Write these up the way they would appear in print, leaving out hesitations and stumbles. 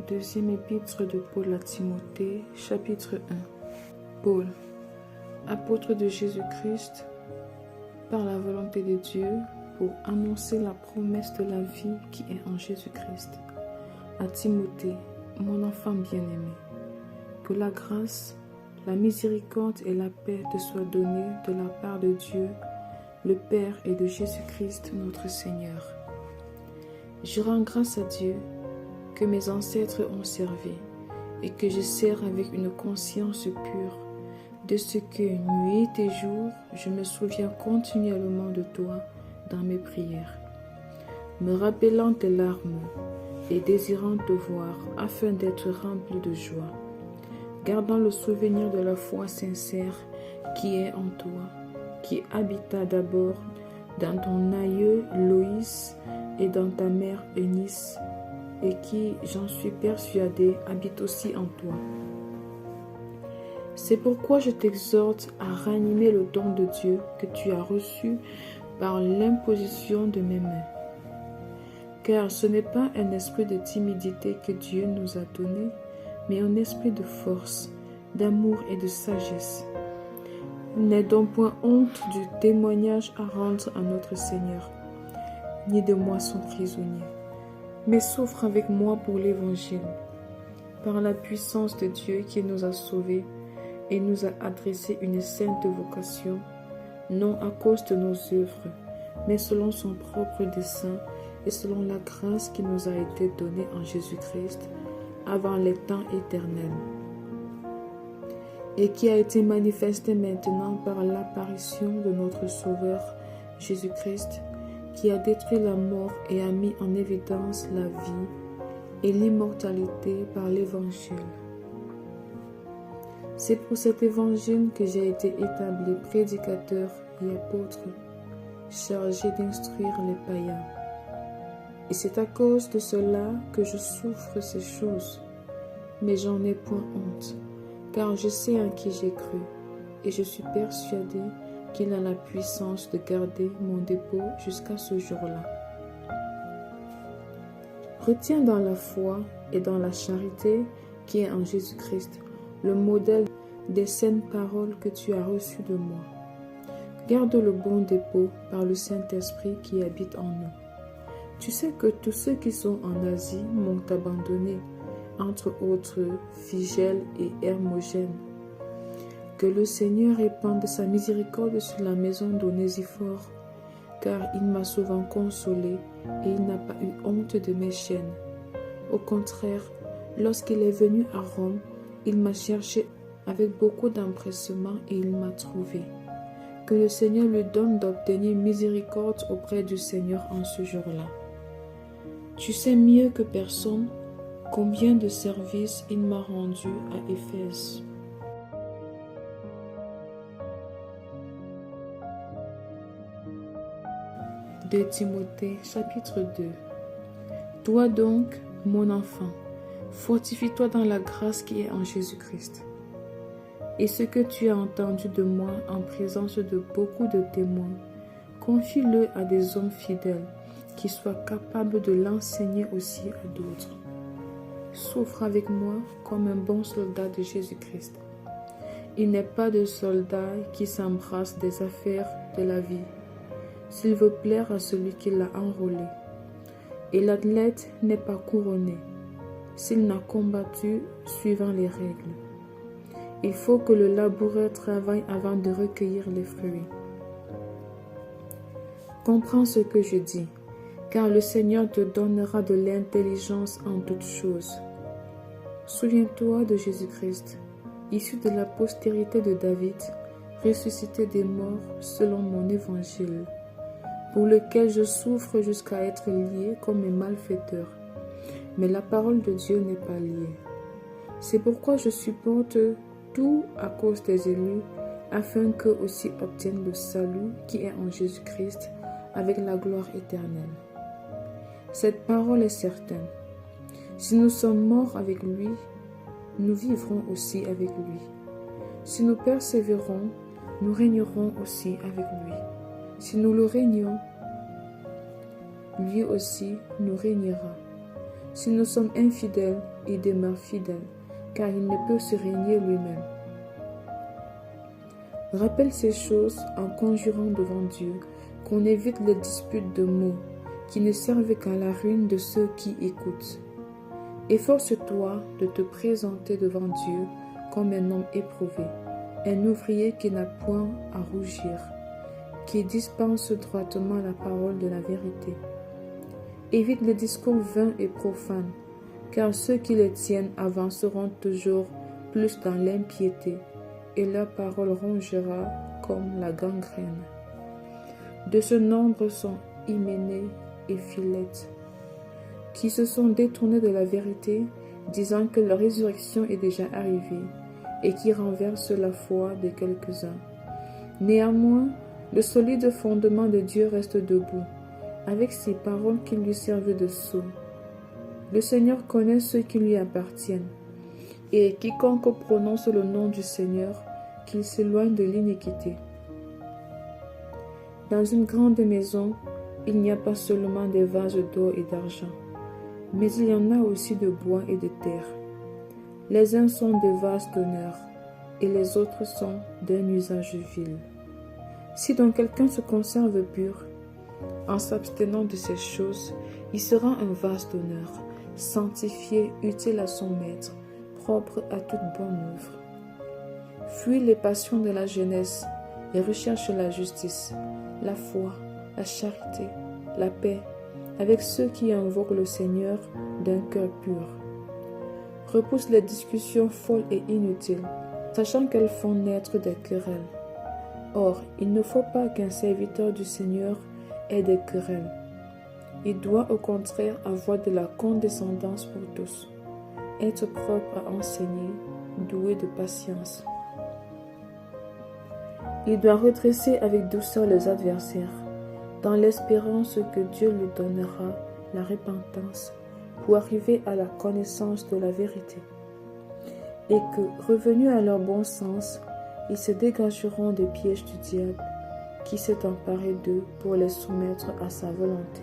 Deuxième épître de Paul à Timothée, chapitre 1. Paul, apôtre de Jésus-Christ, par la volonté de Dieu, pour annoncer la promesse de la vie qui est en Jésus-Christ. À Timothée, mon enfant bien-aimé, que la grâce, la miséricorde et la paix te soient données de la part de Dieu, le Père et de Jésus-Christ notre Seigneur. Je rends grâce à Dieu que mes ancêtres ont servi et que je sers avec une conscience pure, de ce que, nuit et jour, je me souviens continuellement de toi dans mes prières, me rappelant tes larmes et désirant te voir afin d'être rempli de joie, gardant le souvenir de la foi sincère qui est en toi, qui habita d'abord dans ton aïeux Loïs et dans ta mère Eunice, et qui, j'en suis persuadée, habite aussi en toi. C'est pourquoi je t'exhorte à ranimer le don de Dieu que tu as reçu par l'imposition de mes mains. Car ce n'est pas un esprit de timidité que Dieu nous a donné, mais un esprit de force, d'amour et de sagesse. N'aie donc point honte du témoignage à rendre à notre Seigneur, ni de moi son prisonnier, mais souffre avec moi pour l'Évangile, par la puissance de Dieu qui nous a sauvés et nous a adressé une sainte vocation, non à cause de nos œuvres, mais selon son propre dessein et selon la grâce qui nous a été donnée en Jésus-Christ avant les temps éternels, et qui a été manifestée maintenant par l'apparition de notre Sauveur Jésus-Christ, qui a détruit la mort et a mis en évidence la vie et l'immortalité par l'Évangile. C'est pour cet Évangile que j'ai été établi prédicateur et apôtre, chargé d'instruire les païens. Et c'est à cause de cela que je souffre ces choses, mais j'en ai point honte, car je sais en qui j'ai cru, et je suis persuadé qu'il a la puissance de garder mon dépôt jusqu'à ce jour-là. Retiens dans la foi et dans la charité qui est en Jésus-Christ le modèle des saines paroles que tu as reçues de moi. Garde le bon dépôt par le Saint-Esprit qui habite en nous. Tu sais que tous ceux qui sont en Asie m'ont abandonné, entre autres Phygèle et Hermogène. Que le Seigneur répande sa miséricorde sur la maison d'Onésiphore, car il m'a souvent consolé et il n'a pas eu honte de mes chaînes. Au contraire, lorsqu'il est venu à Rome, il m'a cherché avec beaucoup d'empressement et il m'a trouvé. Que le Seigneur lui donne d'obtenir miséricorde auprès du Seigneur en ce jour-là. Tu sais mieux que personne combien de services il m'a rendu à Éphèse. De Timothée, chapitre 2. Toi donc, mon enfant, fortifie-toi dans la grâce qui est en Jésus-Christ. Et ce que tu as entendu de moi en présence de beaucoup de témoins, confie-le à des hommes fidèles qui soient capables de l'enseigner aussi à d'autres. Souffre avec moi comme un bon soldat de Jésus-Christ. Il n'est pas de soldat qui s'embrasse des affaires de la vie, s'il veut plaire à celui qui l'a enrôlé. Et l'athlète n'est pas couronné, s'il n'a combattu suivant les règles. Il faut que le laboureur travaille avant de recueillir les fruits. Comprends ce que je dis, car le Seigneur te donnera de l'intelligence en toutes choses. Souviens-toi de Jésus-Christ, issu de la postérité de David, ressuscité des morts selon mon évangile, pour lequel je souffre jusqu'à être lié comme un malfaiteur. Mais la parole de Dieu n'est pas liée. C'est pourquoi je supporte tout à cause des élus, afin qu'eux aussi obtiennent le salut qui est en Jésus-Christ avec la gloire éternelle. Cette parole est certaine. Si nous sommes morts avec lui, nous vivrons aussi avec lui. Si nous persévérons, nous régnerons aussi avec lui. Si nous le régnons, lui aussi nous régnera. Si nous sommes infidèles, il demeure fidèle, car il ne peut se régner lui-même. Rappelle ces choses en conjurant devant Dieu qu'on évite les disputes de mots qui ne servent qu'à la ruine de ceux qui écoutent. Efforce-toi de te présenter devant Dieu comme un homme éprouvé, un ouvrier qui n'a point à rougir, qui dispense droitement la parole de la vérité. Évite les discours vains et profanes, car ceux qui les tiennent avanceront toujours plus dans l'impiété, et leur parole rongera comme la gangrène. De ce nombre sont Hyménée et Philette, qui se sont détournés de la vérité, disant que la résurrection est déjà arrivée, et qui renversent la foi de quelques-uns. Néanmoins, le solide fondement de Dieu reste debout, avec ses paroles qui lui servent de sceau. Le Seigneur connaît ceux qui lui appartiennent, et quiconque prononce le nom du Seigneur, qu'il s'éloigne de l'iniquité. Dans une grande maison, il n'y a pas seulement des vases d'or et d'argent, mais il y en a aussi de bois et de terre. Les uns sont des vases d'honneur, et les autres sont d'un usage vil. Si donc quelqu'un se conserve pur, en s'abstenant de ces choses, il sera un vase d'honneur, sanctifié, utile à son maître, propre à toute bonne œuvre. Fuis les passions de la jeunesse et recherche la justice, la foi, la charité, la paix, avec ceux qui invoquent le Seigneur d'un cœur pur. Repousse les discussions folles et inutiles, sachant qu'elles font naître des querelles. Or, il ne faut pas qu'un serviteur du Seigneur ait des querelles. Il doit au contraire avoir de la condescendance pour tous, être propre à enseigner, doué de patience. Il doit redresser avec douceur les adversaires, dans l'espérance que Dieu lui donnera la repentance pour arriver à la connaissance de la vérité, et que, revenus à leur bon sens, ils se dégageront des pièges du diable qui s'est emparé d'eux pour les soumettre à sa volonté.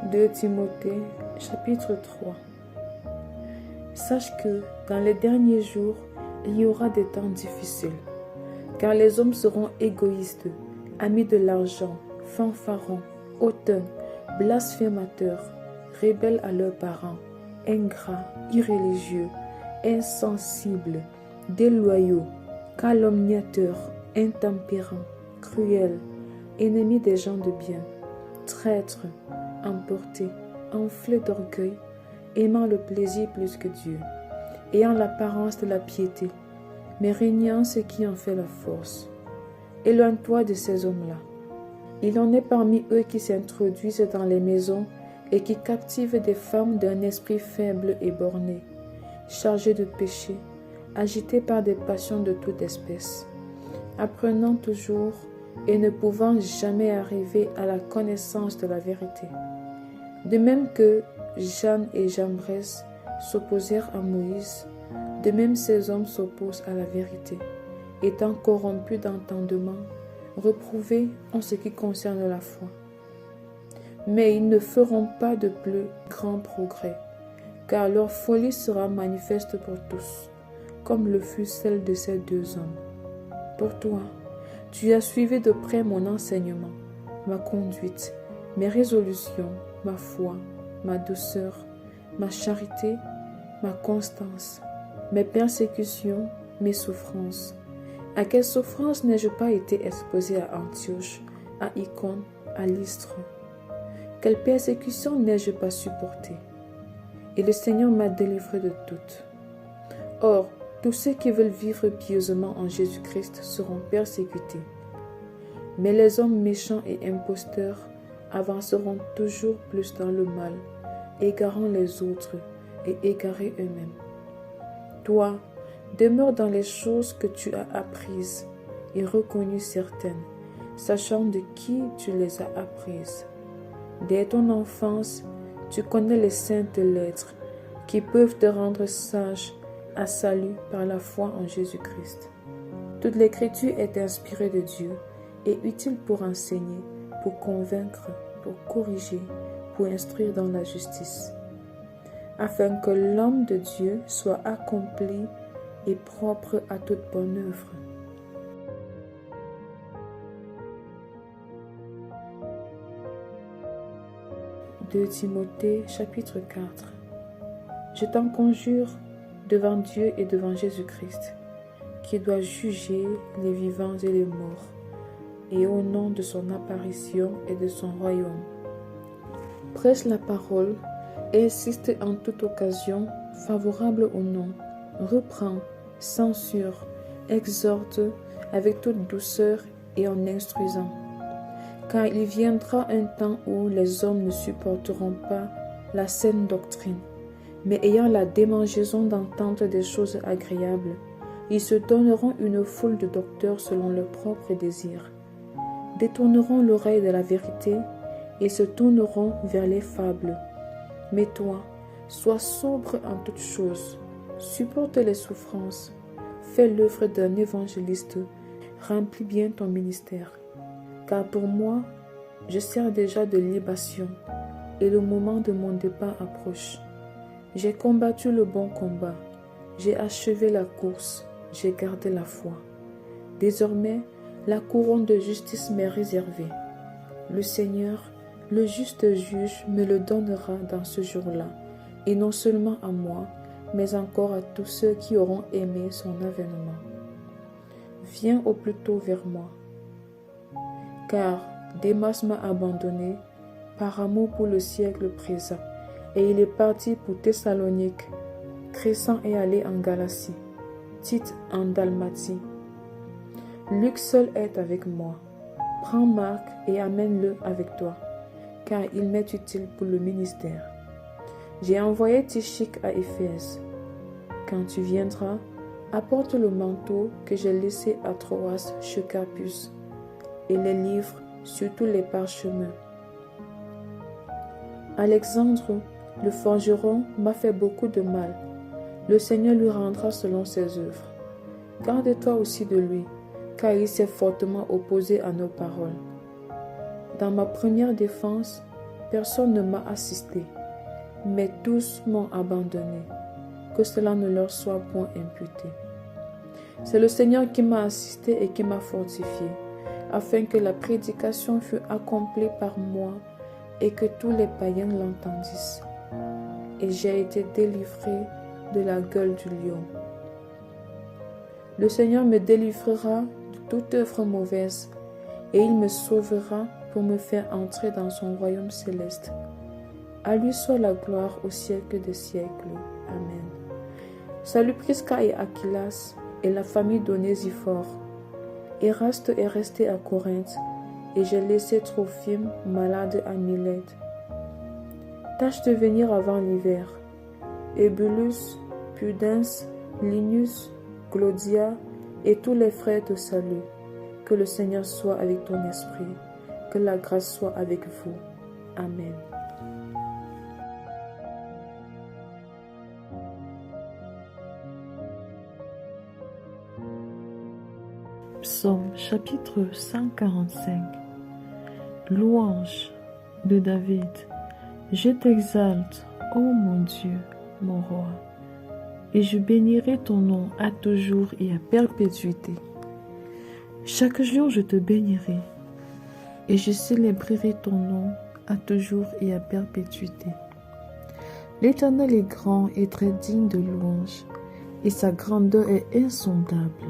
« 2 Timothée, chapitre 3. Sache que, dans les derniers jours, il y aura des temps difficiles, car les hommes seront égoïstes, amis de l'argent, fanfarons, hautains, blasphémateurs, rebelles à leurs parents, ingrats, irréligieux, insensibles, déloyaux, calomniateurs, intempérants, cruels, ennemis des gens de bien, traîtres, emportés, enflés d'orgueil, aimant le plaisir plus que Dieu, ayant l'apparence de la piété, mais régnant ce qui en fait la force. Éloigne-toi de ces hommes-là. Il en est parmi eux qui s'introduisent dans les maisons et qui captivent des femmes d'un esprit faible et borné, chargées de péché, agitées par des passions de toute espèce, apprenant toujours et ne pouvant jamais arriver à la connaissance de la vérité. De même que Jeanne et Jambres s'opposèrent à Moïse, de même ces hommes s'opposent à la vérité, étant corrompus d'entendement, reprouvés en ce qui concerne la foi. Mais ils ne feront pas de plus grand progrès, car leur folie sera manifeste pour tous, comme le fut celle de ces deux hommes. Pour toi, tu as suivi de près mon enseignement, ma conduite, mes résolutions, ma foi, ma douceur, ma charité, ma constance, mes persécutions, mes souffrances. À quelle souffrance n'ai-je pas été exposé à Antioche, à Icône, à Lystre? Quelle persécution n'ai-je pas supportée? Et le Seigneur m'a délivré de toutes. Or, tous ceux qui veulent vivre pieusement en Jésus-Christ seront persécutés. Mais les hommes méchants et imposteurs avanceront toujours plus dans le mal, égarant les autres et égarés eux-mêmes. Toi, demeure dans les choses que tu as apprises et reconnues certaines, sachant de qui tu les as apprises. Dès ton enfance, tu connais les saintes lettres qui peuvent te rendre sage à salut par la foi en Jésus-Christ. Toute l'écriture est inspirée de Dieu et utile pour enseigner, pour convaincre, pour corriger, pour instruire dans la justice, afin que l'homme de Dieu soit accompli et propre à toute bonne œuvre. De Timothée, chapitre 4. Je t'en conjure devant Dieu et devant Jésus-Christ, qui doit juger les vivants et les morts, et au nom de son apparition et de son royaume. Prêche la parole et insiste en toute occasion, favorable au nom, reprend, censure, exhorte avec toute douceur et en instruisant. Car il viendra un temps où les hommes ne supporteront pas la saine doctrine, mais ayant la démangeaison d'entendre des choses agréables, ils se donneront une foule de docteurs selon leurs propres désirs, détourneront l'oreille de la vérité et se tourneront vers les fables. Mais toi, sois sobre en toutes choses, supporte les souffrances, fais l'œuvre d'un évangéliste, remplis bien ton ministère. Car pour moi, je sers déjà de libation, et le moment de mon départ approche. J'ai combattu le bon combat, j'ai achevé la course, j'ai gardé la foi. Désormais, la couronne de justice m'est réservée. Le Seigneur, le juste juge, me le donnera dans ce jour-là, et non seulement à moi, mais encore à tous ceux qui auront aimé son avènement. Viens au plus tôt vers moi. Car Démas m'a abandonné par amour pour le siècle présent, et il est parti pour Thessalonique. Crescens est allé en Galatie, Tite en Dalmatie. Luc seul est avec moi. Prends Marc et amène-le avec toi, car il m'est utile pour le ministère. J'ai envoyé Tychik à Éphèse. Quand tu viendras, apporte le manteau que j'ai laissé à Troas chez Carpus, et les livres, surtout les parchemins. Alexandre, le forgeron, m'a fait beaucoup de mal. Le Seigneur lui rendra selon ses œuvres. Garde-toi aussi de lui, car il s'est fortement opposé à nos paroles. Dans ma première défense, personne ne m'a assisté, mais tous m'ont abandonné. Que cela ne leur soit point imputé. C'est le Seigneur qui m'a assisté et qui m'a fortifié, afin que la prédication fût accomplie par moi et que tous les païens l'entendissent. Et j'ai été délivré de la gueule du lion. Le Seigneur me délivrera de toute œuvre mauvaise, et il me sauvera pour me faire entrer dans son royaume céleste. À lui soit la gloire au siècle des siècles. Amen. Salut Prisca et Aquilas et la famille d'Onésiphore. Eraste est resté à Corinthe, et j'ai laissé Trophime malade à Milète. Tâche de venir avant l'hiver. Eubulus, Pudens, Linus, Claudia et tous les frères te saluent. Que le Seigneur soit avec ton esprit, que la grâce soit avec vous. Amen. Psaume chapitre 145. Louange de David. Je t'exalte, ô mon Dieu, mon roi, et je bénirai ton nom à toujours et à perpétuité. Chaque jour je te bénirai, et je célébrerai ton nom à toujours et à perpétuité. L'Éternel est grand et très digne de louange, et sa grandeur est insondable.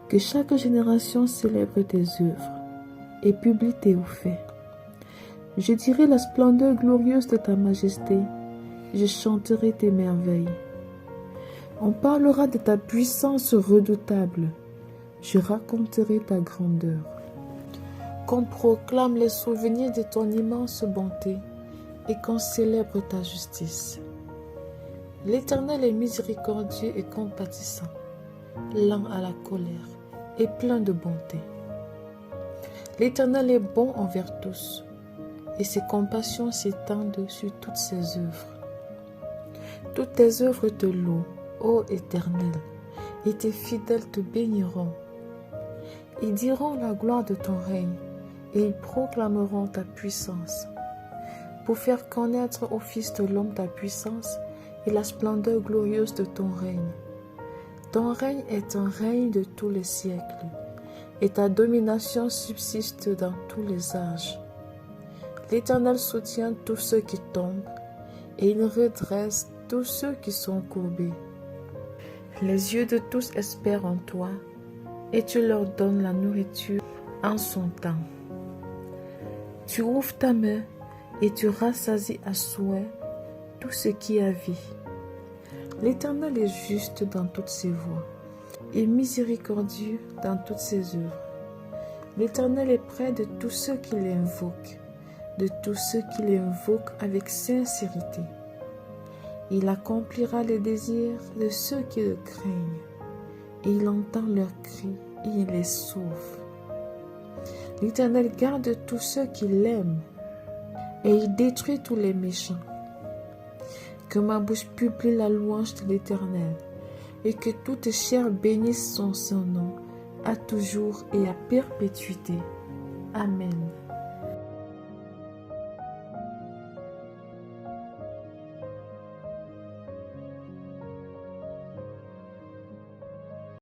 Que chaque génération célèbre tes œuvres et publie tes hauts faits. Je dirai la splendeur glorieuse de ta majesté, je chanterai tes merveilles. On parlera de ta puissance redoutable, je raconterai ta grandeur. Qu'on proclame les souvenirs de ton immense bonté et qu'on célèbre ta justice. L'Éternel est miséricordieux et compatissant, lent à la colère et plein de bonté. L'Éternel est bon envers tous, et ses compassions s'étendent sur toutes ses œuvres. Toutes tes œuvres te louent, ô Éternel, et tes fidèles te béniront. Ils diront la gloire de ton règne et ils proclameront ta puissance. Pour faire connaître au Fils de l'homme ta puissance et la splendeur glorieuse de ton règne. Ton règne est un règne de tous les siècles, et ta domination subsiste dans tous les âges. L'Éternel soutient tous ceux qui tombent, et il redresse tous ceux qui sont courbés. Les yeux de tous espèrent en toi, et tu leur donnes la nourriture en son temps. Tu ouvres ta main, et tu rassasies à souhait tout ce qui a vie. L'Éternel est juste dans toutes ses voies et miséricordieux dans toutes ses œuvres. L'Éternel est près de tous ceux qui l'invoquent, de tous ceux qui l'invoquent avec sincérité. Il accomplira les désirs de ceux qui le craignent, et il entend leurs cris et il les sauve. L'Éternel garde tous ceux qui l'aiment, et il détruit tous les méchants. Que ma bouche publie la louange de l'Éternel, et que toute chair bénisse son nom, à toujours et à perpétuité. Amen.